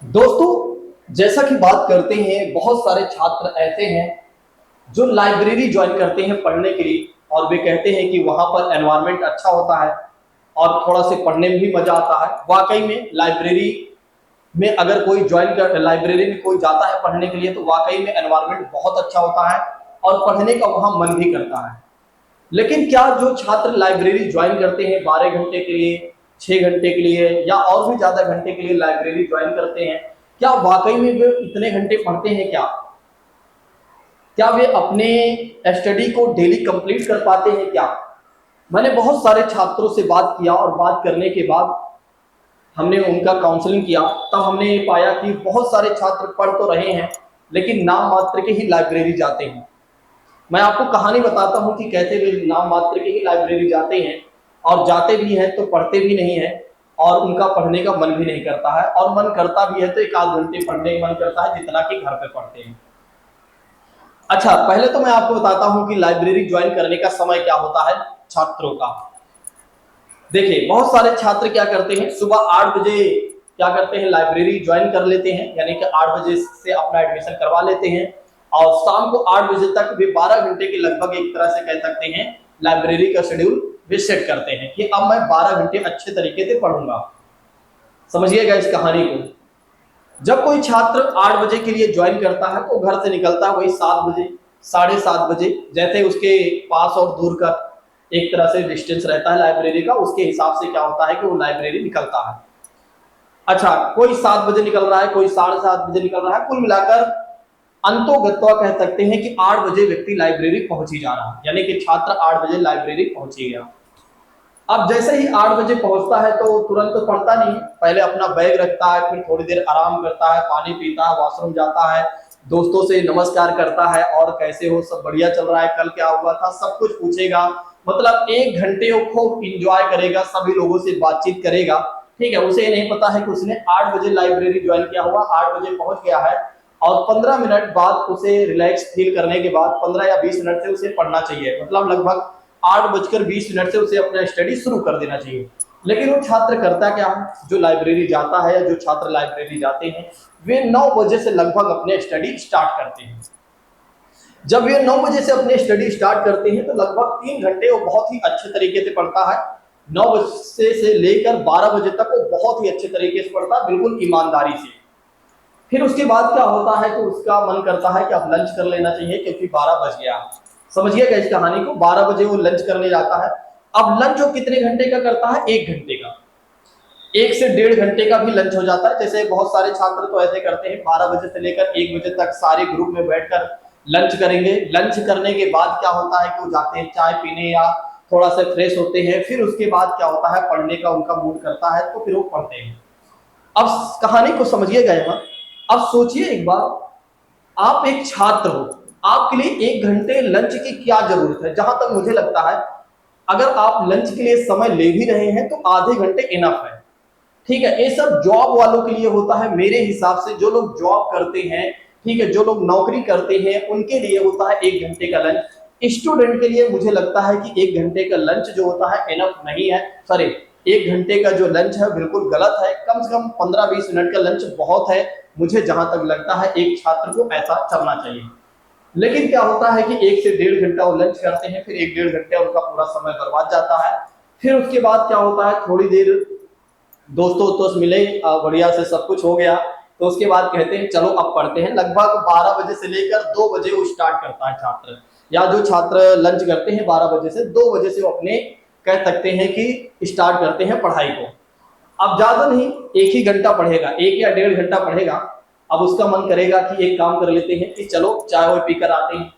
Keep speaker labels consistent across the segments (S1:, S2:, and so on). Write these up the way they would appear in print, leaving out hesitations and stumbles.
S1: दोस्तों, जैसा कि बात करते हैं, बहुत सारे छात्र ऐसे हैं जो लाइब्रेरी ज्वाइन करते हैं पढ़ने के लिए और वे कहते हैं कि वहाँ पर एनवायरनमेंट अच्छा होता है और थोड़ा से पढ़ने में भी मजा आता है। वाकई में लाइब्रेरी में अगर कोई ज्वाइन कर लाइब्रेरी में कोई जाता है पढ़ने के लिए तो वाकई में एनवायरनमेंट बहुत अच्छा होता है और पढ़ने का वहाँ मन भी करता है। लेकिन क्या जो छात्र लाइब्रेरी ज्वाइन करते हैं 12 घंटे के लिए, 6 घंटे के लिए या और भी ज्यादा घंटे के लिए लाइब्रेरी ज्वाइन करते हैं, क्या वाकई में वे इतने घंटे पढ़ते हैं? क्या वे अपने स्टडी को डेली कंप्लीट कर पाते हैं? क्या मैंने बहुत सारे छात्रों से बात किया और बात करने के बाद हमने उनका काउंसलिंग किया, तब हमने ये पाया कि बहुत सारे छात्र पढ़ तो रहे हैं लेकिन नाम मात्र के ही लाइब्रेरी जाते हैं। मैं आपको कहानी बताता हूँ कि कैसे वे नाम मात्र के ही लाइब्रेरी जाते हैं और जाते भी हैं तो पढ़ते भी नहीं है और उनका पढ़ने का मन भी नहीं करता है, और मन करता भी है तो एक आध घंटे पढ़ने का मन करता है जितना कि घर पे पढ़ते हैं। अच्छा, पहले तो मैं आपको बताता हूँ कि लाइब्रेरी ज्वाइन करने का समय क्या होता है छात्रों का। देखिए, बहुत सारे छात्र क्या करते हैं, सुबह 8 बजे क्या करते हैं, लाइब्रेरी ज्वाइन कर लेते हैं, यानी कि 8 बजे से अपना एडमिशन करवा लेते हैं और शाम को 8 बजे तक वे 12 घंटे के लगभग एक तरह से कह सकते हैं लाइब्रेरी का शेड्यूल वे सेट करते हैं कि अब मैं 12 घंटे अच्छे तरीके से पढ़ूंगा। समझिएगा इस कहानी को। जब कोई छात्र 8 बजे के लिए ज्वाइन करता है तो घर से निकलता है वही 7 बजे, 7:30 बजे, जैसे उसके पास और दूर का एक तरह से डिस्टेंस रहता है लाइब्रेरी का, उसके हिसाब से क्या होता है कि वो लाइब्रेरी निकलता है। अच्छा, कोई 7 बजे निकल रहा है, कोई 7:30 बजे निकल रहा है, कुल मिलाकर अंतोगत्वा कह सकते हैं कि 8 बजे व्यक्ति लाइब्रेरी पहुंच ही जा रहा है, यानी कि छात्र 8 बजे लाइब्रेरी पहुंच ही गया। अब जैसे ही 8 बजे पहुंचता है तो तुरंत तो पढ़ता नहीं, पहले अपना बैग रखता है, फिर थोड़ी देर आराम करता है, पानी पीता है, वॉशरूम जाता है, दोस्तों से नमस्कार करता है और कैसे हो, सब बढ़िया चल रहा है, कल क्या हुआ था, सब कुछ पूछेगा। मतलब 1 घंटे वो खूब इंजॉय करेगा, सभी लोगों से बातचीत करेगा। ठीक है, उसे नहीं पता है कि उसने 8 बजे लाइब्रेरी ज्वाइन किया हुआ, 8 बजे पहुंच गया है और 15 मिनट बाद उसे रिलैक्स फील करने के बाद 15 या 20 मिनट से उसे पढ़ना चाहिए। मतलब लगभग 8:20 से उसे अपना स्टडी शुरू कर देना चाहिए। लेकिन वो छात्र करता क्या है, जो लाइब्रेरी जाता है या जो छात्र लाइब्रेरी जाते हैं, वे 9 बजे से लगभग अपने स्टडी स्टार्ट करते हैं। जब वे 9 बजे से अपने स्टडी स्टार्ट करते हैं तो लगभग 3 घंटे वो बहुत ही अच्छे तरीके से पढ़ता है। 9 बजे से लेकर 12 बजे तक वो बहुत ही अच्छे तरीके से पढ़ता है, बिल्कुल ईमानदारी से। फिर उसके बाद क्या होता है कि उसका मन करता है कि अब लंच कर लेना चाहिए क्योंकि 12 बज गया। समझिएगा इस कहानी को, 12 बजे वो लंच करने जाता है। अब लंच वो कितने घंटे का करता है? 1 घंटे का, 1 से 1.5 घंटे का भी लंच हो जाता है। जैसे बहुत सारे छात्र तो ऐसे करते हैं 12 बजे से लेकर 1 बजे तक सारे ग्रुप में बैठकर लंच करेंगे। लंच करने के बाद क्या होता है कि वो जाते हैं चाय पीने या थोड़ा सा फ्रेश होते हैं, फिर उसके बाद क्या होता है, पढ़ने का उनका मूड करता है तो फिर वो पढ़ते हैं। अब कहानी को समझिएगा यहाँ। अब सोचिए एक बार, आप एक छात्र हो, आपके लिए 1 घंटे लंच की क्या जरूरत है? जहां तक मुझे लगता है अगर आप लंच के लिए समय ले भी रहे हैं तो आधे घंटे इनफ है। ठीक है, ये सब जॉब वालों के लिए होता है मेरे हिसाब से। जो लोग जॉब करते हैं, ठीक है, जो लोग नौकरी करते हैं, उनके लिए होता है 1 घंटे का लंच। स्टूडेंट के लिए मुझे लगता है कि 1 घंटे का लंच जो होता है इनफ नहीं है। सॉरी, 1 घंटे का जो लंच है बिल्कुल गलत है। कम से कम 15-20 मिनट का लंच बहुत है, मुझे जहां तक लगता है एक छात्र को ऐसा चलना चाहिए। लेकिन क्या होता है कि 1 से 1.5 घंटा वो लंच करते हैं, फिर 1-1.5 घंटे उनका पूरा समय बर्बाद जाता है। फिर उसके बाद क्या होता है, थोड़ी देर दोस्तों दोस्त मिले, बढ़िया से सब कुछ हो गया, तो उसके बाद कहते हैं चलो अब पढ़ते हैं। लगभग 12 बजे से लेकर 2 बजे वो स्टार्ट करता है छात्र, या जो छात्र लंच करते हैं 12 बजे से 2 बजे से वो अपने कह सकते हैं कि स्टार्ट करते हैं पढ़ाई को। अब ज्यादा नहीं, 1 ही घंटा पढ़ेगा, 1 या 1.5 घंटा पढ़ेगा। अब उसका मन करेगा कि एक काम कर लेते हैं कि चलो चाय वाय पीकर आते हैं।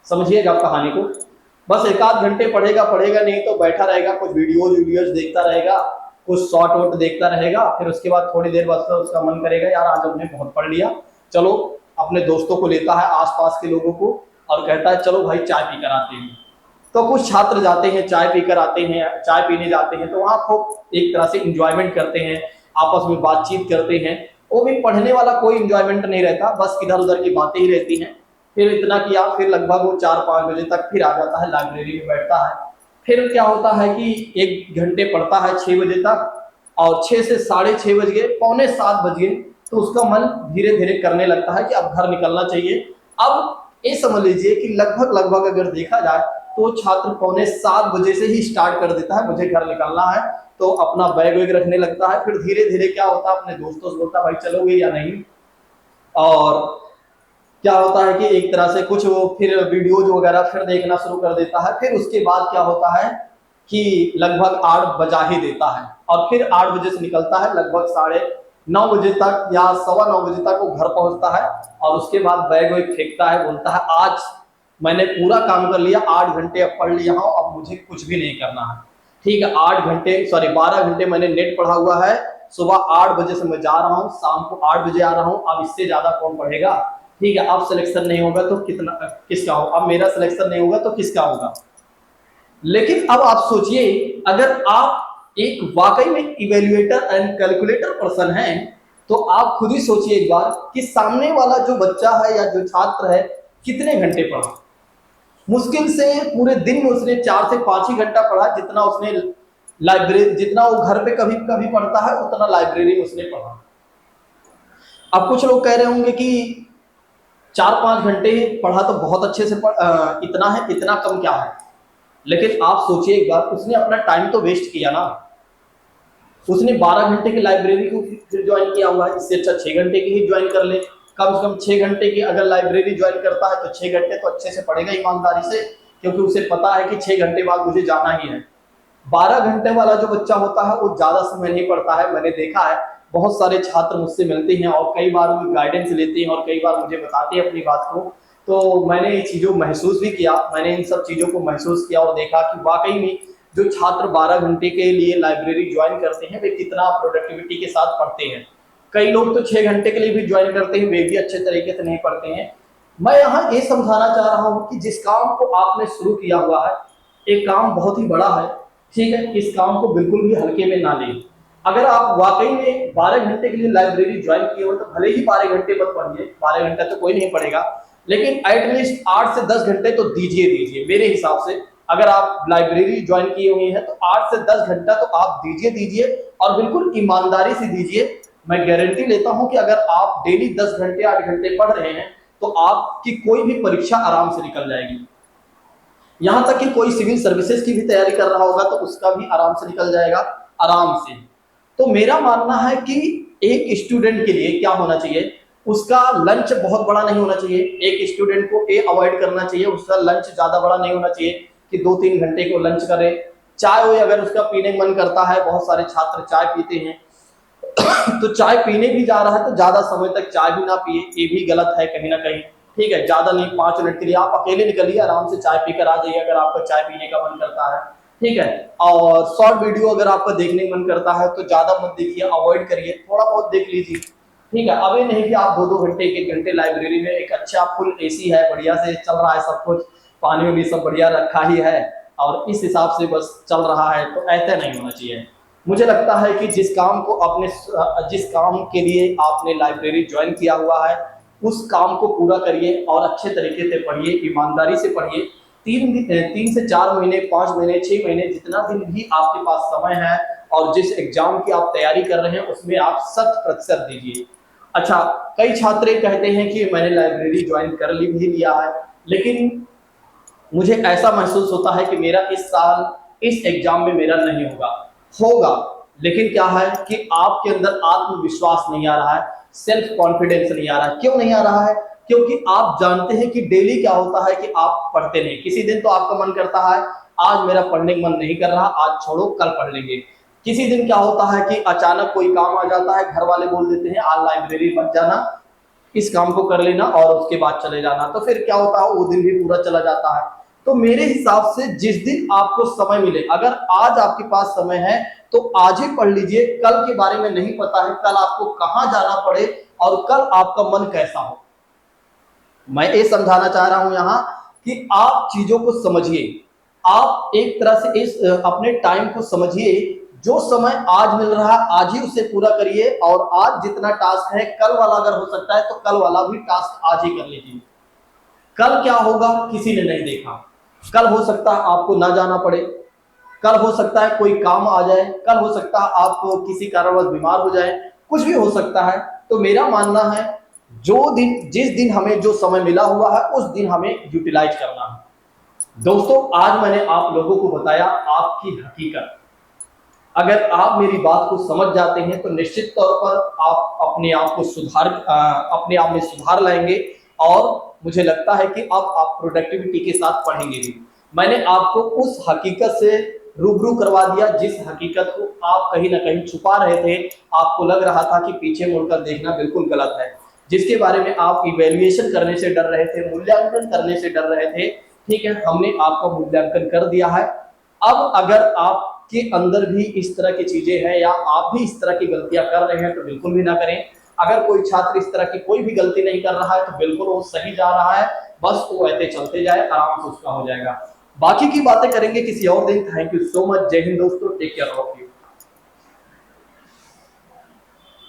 S1: समझिएगा आप कहानी को। बस एक आध घंटे पढ़ेगा, पढ़ेगा नहीं तो बैठा रहेगा, कुछ वीडियोज देखता रहेगा, कुछ शॉर्ट वॉट देखता रहेगा। फिर उसके बाद थोड़ी देर बाद उसका मन करेगा यार आज हमने बहुत पढ़ लिया, चलो अपने दोस्तों को लेता है, आसपास के लोगों को, और कहता है चलो भाई चाय पीकर आते हैं। तो कुछ छात्र जाते हैं, चाय पीकर आते हैं, चाय पीने जाते हैं तो वहाँ खूब एक तरह से इंजॉयमेंट करते हैं, आपस में बातचीत करते हैं। वो भी पढ़ने वाला कोई इंजॉयमेंट नहीं रहता, बस इधर उधर की बातें ही रहती हैं। फिर इतना किया, फिर लगभग वो 4-5 बजे तक फिर आ जाता है, लाइब्रेरी में बैठता है। फिर क्या होता है कि 1 घंटे पढ़ता है 6 बजे तक, और 6 से 6:30 बज गए, 6:45 बज गए, तो उसका मन धीरे धीरे करने लगता है कि अब घर निकलना चाहिए। अब ये समझ लीजिए कि लगभग लगभग अगर देखा जाए तो छात्र 6:45 से ही स्टार्ट कर देता है, मुझे घर निकलना है, तो अपना बैग वैग रखने लगता है। फिर धीरे धीरे क्या होता है, अपने दोस्तों से बोलता है भाई चलोगे या नहीं। और क्या होता है कि एक तरह से कुछ वो फिर वीडियोज वगैरह फिर देखना शुरू कर देता है। फिर उसके बाद क्या होता है कि लगभग 8 बजा ही देता है, और फिर 8 बजे से निकलता है, लगभग 9:30 बजे तक या 9:15 बजे तक वो घर पहुंचता है। और उसके बाद बैग वैग फेंकता है, बोलता है आज मैंने पूरा काम कर लिया, 8 घंटे अब पढ़ लिया हूं, अब मुझे कुछ भी नहीं करना है। ठीक है, 12 घंटे मैंने नेट पढ़ा हुआ है, सुबह 8 बजे से मैं जा रहा हूँ, शाम को 8 बजे आ रहा हूँ, अब इससे ज्यादा कौन पढ़ेगा। ठीक है, अब सिलेक्शन नहीं होगा तो किसका होगा, अब मेरा सिलेक्शन नहीं होगा तो किसका होगा। लेकिन अब आप सोचिए, अगर आप एक वाकई में इवेल्युएटर एंड कैलकुलेटर पर्सन हैं, तो आप खुद ही सोचिए एक बार कि सामने वाला जो बच्चा है या जो छात्र है कितने घंटे पढ़ा। मुश्किल से पूरे दिन में उसने 4 से 5 ही घंटा पढ़ा, जितना उसने लाइब्रेरी, जितना वो घर पे कभी कभी पढ़ता है उतना लाइब्रेरी में उसने पढ़ा। अब कुछ लोग कह रहे होंगे कि 4-5 घंटे पढ़ा तो बहुत अच्छे से इतना है, इतना कम क्या है। लेकिन आप सोचिए एक बार, उसने अपना टाइम तो वेस्ट किया ना। उसने 12 घंटे की लाइब्रेरी को फिर ज्वाइन किया हुआ है, इससे अच्छा 6 घंटे की ही ज्वाइन कर ले। कम से कम 6 घंटे की अगर लाइब्रेरी ज्वाइन करता है तो 6 घंटे तो अच्छे से पढ़ेगा ईमानदारी से, क्योंकि उसे पता है कि 6 घंटे बाद मुझे जाना ही है। 12 घंटे वाला जो बच्चा होता है वो ज्यादा समय नहीं पढ़ता है। मैंने देखा है, बहुत सारे छात्र मुझसे मिलते हैं और कई बार वो गाइडेंस लेते हैं और कई बार मुझे बताते हैं अपनी बात को। तो मैंने ये चीजों महसूस भी किया, मैंने इन सब चीजों को महसूस किया और देखा कि वाकई में जो छात्र 12 घंटे के लिए लाइब्रेरी ज्वाइन करते हैं वे कितना प्रोडक्टिविटी के साथ पढ़ते हैं। कई लोग तो 6 घंटे के लिए भी ज्वाइन करते हैं, वे भी अच्छे तरीके से नहीं पढ़ते हैं। मैं यहाँ ये समझाना चाह रहा हूँ कि जिस काम को आपने शुरू किया हुआ है, एक काम बहुत ही बड़ा है। ठीक है, इस काम को बिल्कुल भी हल्के में ना लें। अगर आप वाकई में 12 घंटे के लिए लाइब्रेरी ज्वाइन किए हो तो भले ही 12 घंटे मत पढ़िए, 12 घंटा तो कोई नहीं पढ़ेगा, लेकिन एटलीस्ट 8 से 10 घंटे तो दीजिए मेरे हिसाब से। अगर आप लाइब्रेरी ज्वाइन किए हुए हैं तो 8 से 10 घंटा तो आप दीजिए, और बिल्कुल ईमानदारी से दीजिए। मैं गारंटी लेता हूं कि अगर आप डेली 10 घंटे 8 घंटे पढ़ रहे हैं तो आपकी कोई भी परीक्षा आराम से निकल जाएगी। यहां तक कि कोई सिविल सर्विसेज की भी तैयारी कर रहा होगा तो उसका भी आराम से निकल जाएगा, आराम से। तो मेरा मानना है कि एक स्टूडेंट के लिए क्या होना चाहिए, उसका लंच बहुत बड़ा नहीं होना चाहिए। एक स्टूडेंट को ये अवॉइड करना चाहिए, उसका लंच ज्यादा बड़ा नहीं होना चाहिए कि 2-3 घंटे को लंच करे। चाय वो अगर उसका पीने मन करता है, बहुत सारे छात्र चाय पीते हैं तो चाय पीने भी जा रहा है तो ज्यादा समय तक चाय भी ना पिए, ये भी गलत है कहीं ना कहीं। ठीक है, ज्यादा नहीं, 5 मिनट के लिए आप अकेले निकलिए, आराम से चाय पीकर आ जाइए अगर आपका चाय पीने का मन करता है। ठीक है, और शॉर्ट वीडियो अगर आपका देखने का मन करता है तो ज्यादा मत देखिए, अवॉइड करिए, थोड़ा बहुत देख लीजिए। ठीक है, अब ये नहीं कि आप 2-2 घंटे 1-1 घंटे लाइब्रेरी में, एक अच्छा फुल एसी है, बढ़िया से चल रहा है सब कुछ, पानी भी सब बढ़िया रखा ही है और इस हिसाब से बस चल रहा है, तो ऐसा नहीं होना चाहिए। मुझे लगता है कि जिस काम के लिए आपने लाइब्रेरी ज्वाइन किया हुआ है उस काम को पूरा करिए और अच्छे तरीके से पढ़िए, ईमानदारी से पढ़िए। 3 से 4 महीने, 5 महीने, 6 महीने, जितना दिन भी आपके पास समय है और जिस एग्जाम की आप तैयारी कर रहे हैं उसमें आप 100% दीजिए। अच्छा, कई छात्र कहते हैं कि मैंने लाइब्रेरी ज्वाइन कर भी लिया है, लेकिन मुझे ऐसा महसूस होता है कि मेरा इस साल इस एग्जाम में मेरा नहीं होगा। लेकिन क्या है कि आपके अंदर आत्मविश्वास नहीं आ रहा है, सेल्फ कॉन्फिडेंस नहीं आ रहा है। क्यों नहीं आ रहा है? क्योंकि आप जानते हैं कि डेली क्या होता है कि आप पढ़ते नहीं। किसी दिन तो आपका मन करता है आज मेरा पढ़ने का मन नहीं कर रहा, आज छोड़ो कल पढ़ लेंगे। किसी दिन क्या होता है कि अचानक कोई काम आ जाता है, घर वाले बोल देते हैं आज लाइब्रेरी मत जाना, इस काम को कर लेना और उसके बाद चले जाना, तो फिर क्या होता है वो दिन भी पूरा चला जाता है। तो मेरे हिसाब से जिस दिन आपको समय मिले, अगर आज आपके पास समय है तो आज ही पढ़ लीजिए। कल के बारे में नहीं पता है कल आपको कहां जाना पड़े और कल आपका मन कैसा हो। मैं ये समझाना चाह रहा हूं यहां कि आप चीजों को समझिए, आप एक तरह से इस अपने टाइम को समझिए। जो समय आज मिल रहा है आज ही उसे पूरा करिए, और आज जितना टास्क है कल वाला अगर हो सकता है तो कल वाला भी टास्क आज ही कर लीजिए। कल क्या होगा किसी ने नहीं देखा, कल हो सकता है आपको ना जाना पड़े, कल हो सकता है कोई काम आ जाए, कल हो सकता है आप किसी कारणवश बीमार हो जाए, कुछ भी हो सकता है। तो मेरा मानना है जिस दिन हमें जो समय मिला हुआ है उस दिन हमें यूटिलाइज करना है। दोस्तों, आज मैंने आप लोगों को बताया आपकी हकीकत। अगर आप मेरी बात को समझ जाते हैं तो निश्चित तौर पर आप अपने आप में सुधार लाएंगे और मुझे लगता है कि अब आप प्रोडक्टिविटी के साथ पढ़ेंगे भी। मैंने आपको उस हकीकत से रूबरू करवा दिया जिस हकीकत को आप कहीं ना कहीं छुपा रहे थे। आपको लग रहा था कि पीछे मुड़कर देखना बिल्कुल गलत है, जिसके बारे में आप इवेल्युएशन करने से डर रहे थे, मूल्यांकन करने से डर रहे थे। ठीक है, हमने आपका मूल्यांकन कर दिया है। अब अगर आपके अंदर भी इस तरह की चीजें हैं या आप भी इस तरह की गलतियां कर रहे हैं तो बिल्कुल भी ना करें। अगर कोई छात्र इस तरह की कोई भी गलती नहीं कर रहा है तो बिल्कुल वो सही जा रहा है, बस वो ऐसे चलते जाए, आराम से उसका हो जाएगा। बाकी की बातें करेंगे किसी और दिन। Thank you so much. जय हिंद दोस्तों, टेक केयर ऑफ यू।